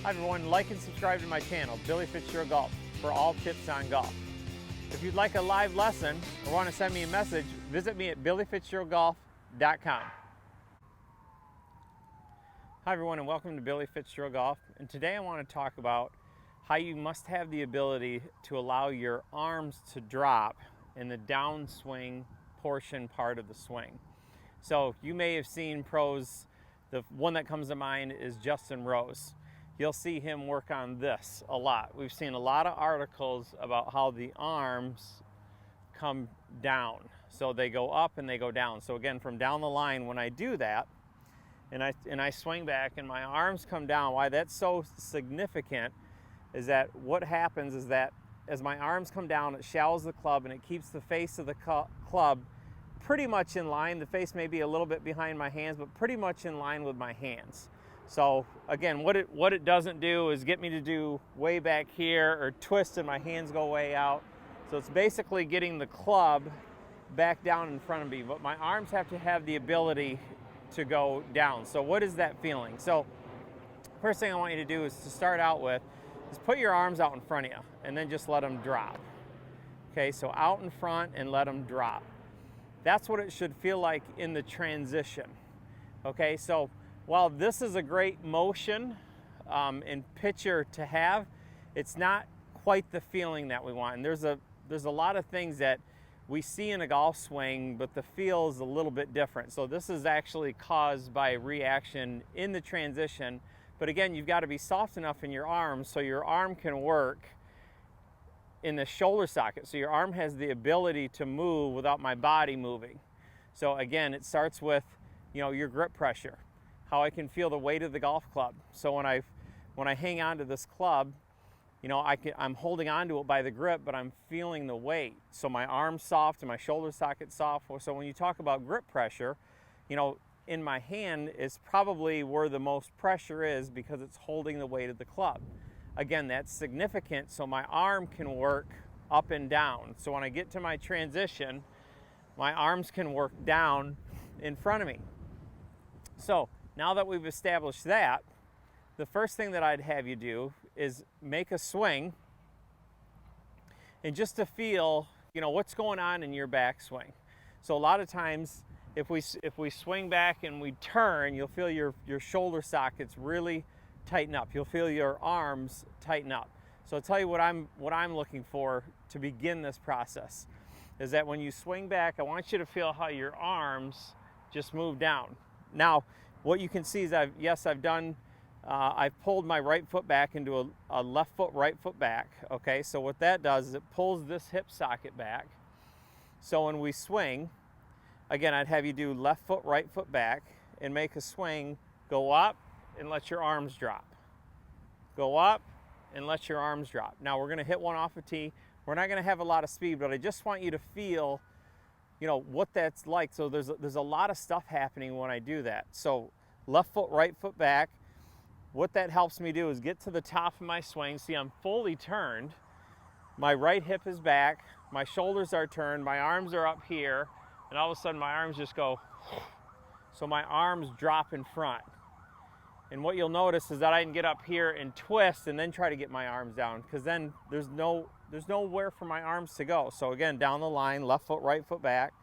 Hi everyone, like and subscribe to my channel, Billy Fitzgerald Golf, for all tips on golf. If you'd like a live lesson or want to send me a message, visit me at billyfitzgeraldgolf.com. Hi everyone, and welcome to Billy Fitzgerald Golf. And today I want to talk about how you must have the ability to allow your arms to drop in the downswing portion part of the swing. So you may have seen pros, the one that comes to mind is Justin Rose. You'll see him work on this a lot. We've seen a lot of articles about how the arms come down. So they go up and they go down. So again, from down the line, when I do that, and I swing back and my arms come down, why that's so significant is that what happens is that as my arms come down, it shallows the club and it keeps the face of the club pretty much in line. The face may be a little bit behind my hands, but pretty much in line with my hands. So again, what it doesn't do is get me to do way back here or twist and my hands go way out. So it's basically getting the club back down in front of me, but my arms have to have the ability to go down. So what is that feeling? So first thing I want you to do is to start out with is put your arms out in front of you and then just let them drop. Okay, so out in front and let them drop. That's what it should feel like in the transition. Okay, so while this is a great motion and picture to have, it's not quite the feeling that we want. And there's a lot of things that we see in a golf swing, but the feel is a little bit different. So this is actually caused by a reaction in the transition. But again, you've got to be soft enough in your arms so your arm can work in the shoulder socket. So your arm has the ability to move without my body moving. So again, it starts with, your grip pressure, how I can feel the weight of the golf club. So when I hang on to this club, I'm holding on to it by the grip, but I'm feeling the weight. So my arm's soft and my shoulder socket's soft. So when you talk about grip pressure, in my hand is probably where the most pressure is because it's holding the weight of the club. Again, that's significant so my arm can work up and down. So when I get to my transition, my arms can work down in front of me. So now that we've established that, the first thing that I'd have you do is make a swing and just to feel, what's going on in your backswing. So a lot of times if we swing back and we turn, you'll feel your shoulder sockets really tighten up. You'll feel your arms tighten up. So I'll tell you what I'm looking for to begin this process is that when you swing back, I want you to feel how your arms just move down. Now, what you can see is I've pulled my right foot back into a left foot, right foot back. Okay, so what that does is it pulls this hip socket back. So when we swing, again, I'd have you do left foot, right foot back and make a swing, go up and let your arms drop. Go up and let your arms drop. Now we're gonna hit one off a tee. We're not gonna have a lot of speed, but I just want you to feel what that's like. So there's a lot of stuff happening when I do that. So left foot, right foot back. What that helps me do is get to the top of my swing. See, I'm fully turned. My right hip is back. My shoulders are turned. My arms are up here. And all of a sudden my arms just go. So my arms drop in front. And what you'll notice is that I can get up here and twist and then try to get my arms down because then there's nowhere for my arms to go. So again, down the line, left foot, right foot back.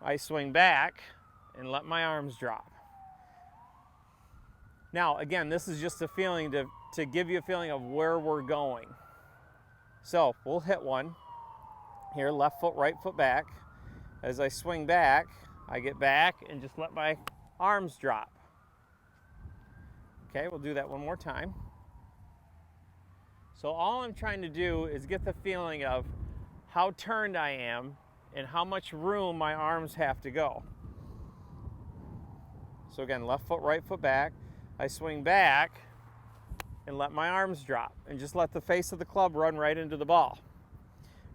I swing back and let my arms drop. Now, again, this is just a feeling to give you a feeling of where we're going. So we'll hit one here, left foot, right foot back. As I swing back, I get back and just let my arms drop. Okay, we'll do that one more time. So all I'm trying to do is get the feeling of how turned I am and how much room my arms have to go. So again, left foot, right foot back. I swing back and let my arms drop and just let the face of the club run right into the ball.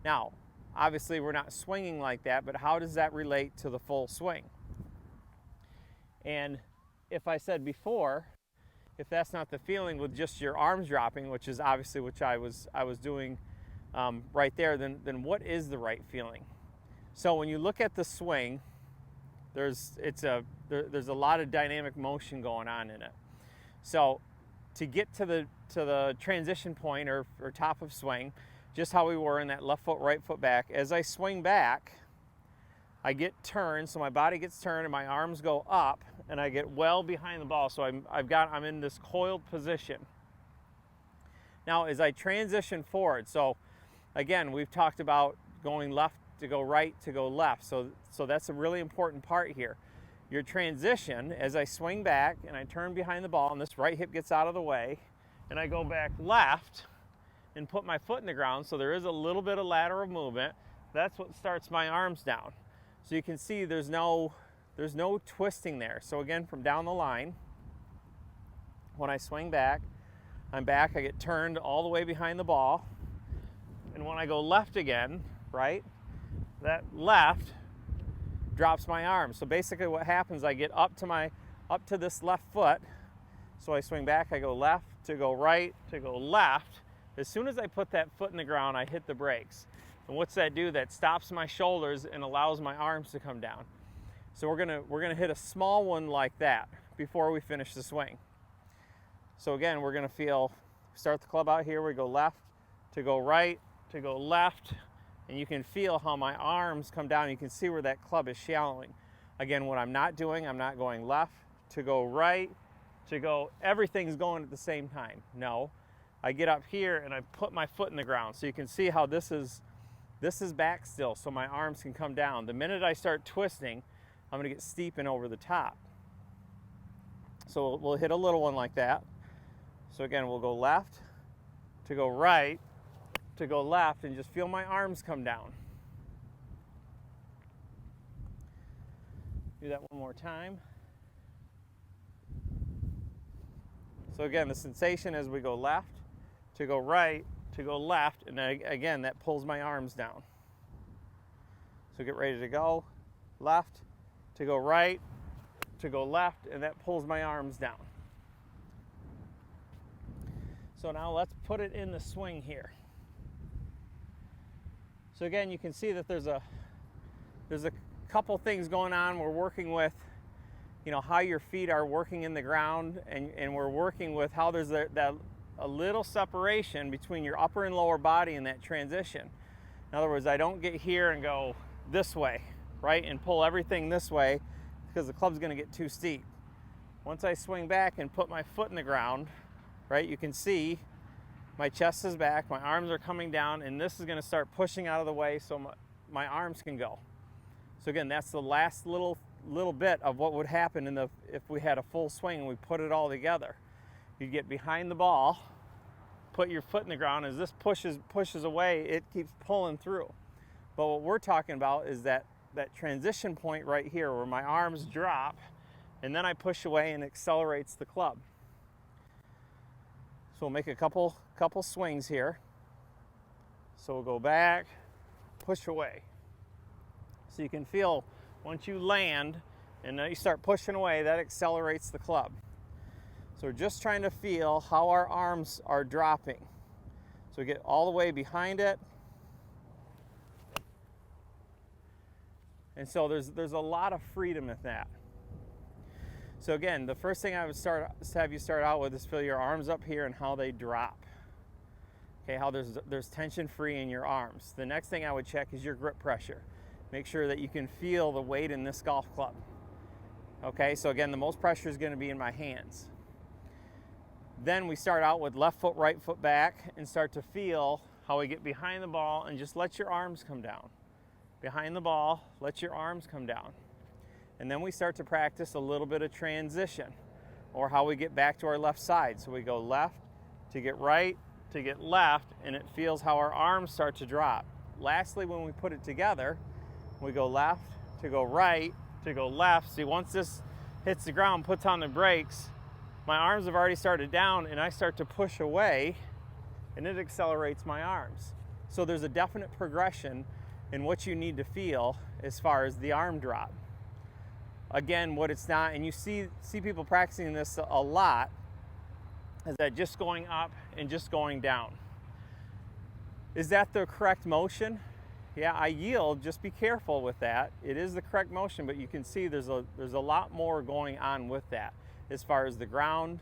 Now, obviously we're not swinging like that, but how does that relate to the full swing? And if I said before, if that's not the feeling with just your arms dropping, which is obviously which I was doing right there, then what is the right feeling? So when you look at the swing, there's a lot of dynamic motion going on in it. So to get to the transition point or top of swing, just how we were in that left foot, right foot back. As I swing back, I get turned, so my body gets turned and my arms go up, and I get well behind the ball. So I'm in this coiled position. Now, as I transition forward, so again, we've talked about going left to go right to go left. So that's a really important part here. Your transition, as I swing back and I turn behind the ball and this right hip gets out of the way, and I go back left and put my foot in the ground, so there is a little bit of lateral movement. That's what starts my arms down. So you can see there's no twisting there. So again, from down the line, when I swing back, I'm back, I get turned all the way behind the ball. And when I go left again, right, that left drops my arms. So basically what happens, I get up to this left foot. So I swing back, I go left to go right to go left. As soon as I put that foot in the ground, I hit the brakes. And what's that do? That stops my shoulders and allows my arms to come down. So we're gonna hit a small one like that before we finish the swing. So again, we're gonna start the club out here, we go left to go right to go left, and you can feel how my arms come down. You can see where that club is shallowing. Again, what I'm not doing, I'm not going left to go right to go, everything's going at the same time. No, I get up here and I put my foot in the ground. So you can see how this is back still, so my arms can come down. The minute I start twisting, I'm gonna get steep and over the top. So we'll hit a little one like that. So again, we'll go left to go right to go left, and just feel my arms come down. Do that one more time. So again, the sensation as we go left to go right to go left, and then again, that pulls my arms down. So get ready to go. Left to go right to go left, and that pulls my arms down. So now let's put it in the swing here. So again, you can see that there's a couple things going on. We're working with, how your feet are working in the ground, and we're working with how there's a little separation between your upper and lower body in that transition. In other words, I don't get here and go this way, right, and pull everything this way because the club's going to get too steep. Once I swing back and put my foot in the ground, right, you can see my chest is back, my arms are coming down, and this is going to start pushing out of the way so my arms can go. So again, that's the last little bit of what would happen if we had a full swing and we put it all together. You get behind the ball, put your foot in the ground. As this pushes away, it keeps pulling through. But what we're talking about is that transition point right here where my arms drop, and then I push away and accelerates the club. So we'll make a couple swings here. So we'll go back, push away. So you can feel once you land and then you start pushing away, that accelerates the club. So we're just trying to feel how our arms are dropping. So we get all the way behind it. And so there's a lot of freedom in that. So again, the first thing I would have you start out with is feel your arms up here and how they drop. Okay, how there's tension free in your arms. The next thing I would check is your grip pressure. Make sure that you can feel the weight in this golf club. Okay, so again, the most pressure is going to be in my hands. Then we start out with left foot, right foot back, and start to feel how we get behind the ball and just let your arms come down. Behind the ball, let your arms come down. And then we start to practice a little bit of transition, or how we get back to our left side. So we go left to get right to get left, and it feels how our arms start to drop. Lastly, when we put it together, we go left to go right to go left. See, once this hits the ground, puts on the brakes, my arms have already started down, and I start to push away, and it accelerates my arms. So there's a definite progression in what you need to feel as far as the arm drop. Again, what it's not, and you see people practicing this a lot, is that just going up and just going down. Is that the correct motion? Yeah, I yield. Just be careful with that. It is the correct motion, but you can see there's a lot more going on with that as far as the ground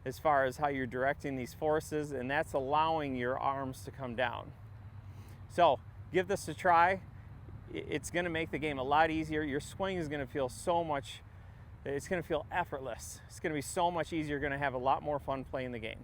as far as how you're directing these forces, and that's allowing your arms to come down. So give this a try. It's going to make the game a lot easier. Your swing is going to feel it's going to feel effortless. It's going to be so much easier. You're going to have a lot more fun playing the game.